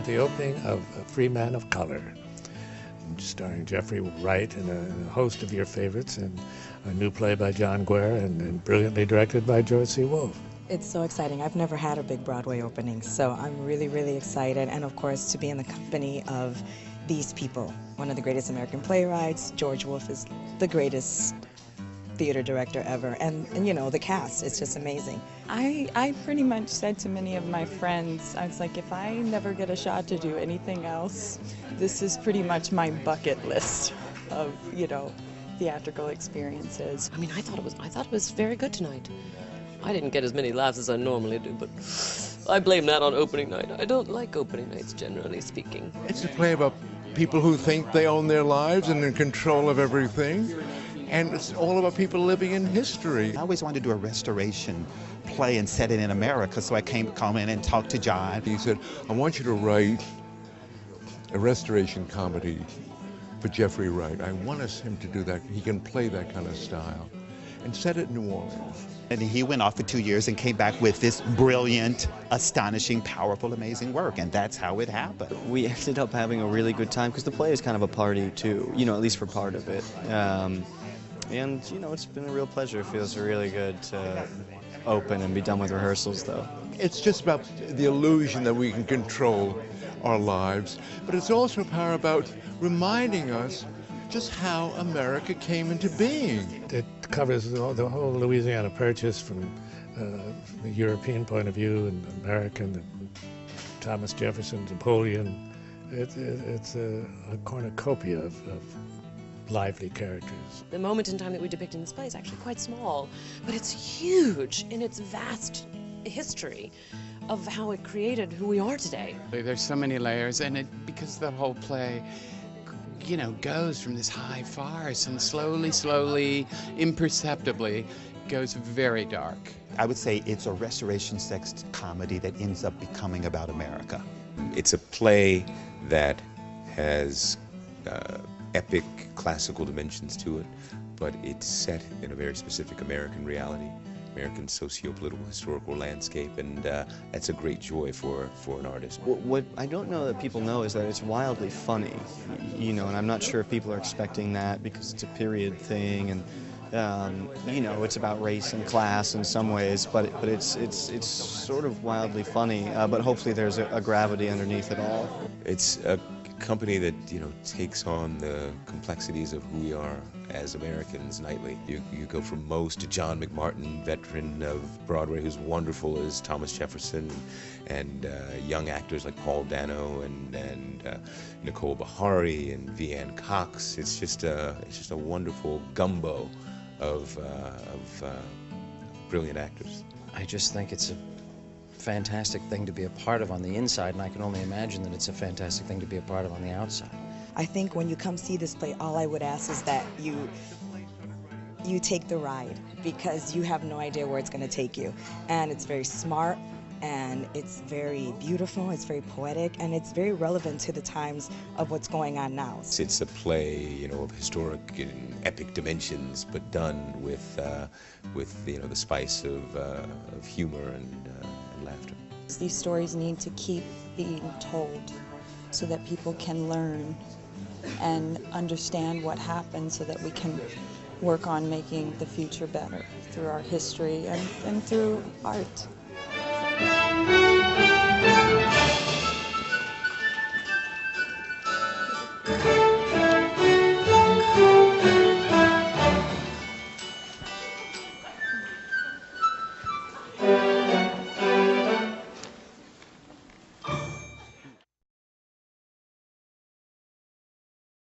the opening of A Free Man of Color, starring Jeffrey Wright and a host of your favorites, and a new play by John Guare and brilliantly directed by George C. Wolfe. It's so exciting. I've never had a big Broadway opening, so I'm really, really excited. And of course, to be in the company of these people. One of the greatest American playwrights. George Wolfe is the greatest theater director ever. And you know, the cast, it's just amazing. I pretty much said to many of my friends, I was like, if I never get a shot to do anything else, this is pretty much my bucket list of, you know, theatrical experiences. I mean, I thought it was very good tonight. I didn't get as many laughs as I normally do, but I blame that on opening night. I don't like opening nights, generally speaking. It's a play about people who think they own their lives and in control of everything. And it's all about people living in history. I always wanted to do a restoration play and set it in America, so I come in and talked to John. He said, I want you to write a restoration comedy for Jeffrey Wright. I want him to do that. He can play that kind of style. And set it in New Orleans. And he went off for 2 years and came back with this brilliant, astonishing, powerful, amazing work, and that's how it happened. We ended up having a really good time because the play is kind of a party too, you know, at least for part of it. And, you know, it's been a real pleasure. It feels really good to open and be done with rehearsals, though. It's just about the illusion that we can control our lives, but it's also a power about reminding us just how America came into being. It covers the whole Louisiana Purchase from the European point of view and American, and Thomas Jefferson, Napoleon. It's a cornucopia of lively characters. The moment in time that we depict in this play is actually quite small, but it's huge in its vast history of how it created who we are today. There's so many layers, and because the whole play, you know, goes from this high farce and slowly, imperceptibly, goes very dark. I would say it's a restoration sex comedy that ends up becoming about America. It's a play that has epic classical dimensions to it, but it's set in a very specific American reality, American socio-political historical landscape, and that's a great joy for an artist. What I don't know that people know is that it's wildly funny, you know, and I'm not sure if people are expecting that because it's a period thing, and you know, it's about race and class in some ways, but it's sort of wildly funny, but hopefully there's a gravity underneath it all. It's a company that, you know, takes on the complexities of who we are as Americans nightly. You go from Mose to John McMartin, veteran of Broadway, who's wonderful as Thomas Jefferson, and young actors like Paul Dano and Nicole Bahari and Vianne Cox. It's just a wonderful gumbo of brilliant actors. I just think it's a fantastic thing to be a part of on the inside, and I can only imagine that it's a fantastic thing to be a part of on the outside. I think when you come see this play, all I would ask is that you take the ride, because you have no idea where it's going to take you. And it's very smart, and it's very beautiful, it's very poetic, and it's very relevant to the times of what's going on now. It's a play, you know, of historic and epic dimensions, but done with you know, the spice of humor and laughter. These stories need to keep being told so that people can learn and understand what happened, so that we can work on making the future better through our history and through art.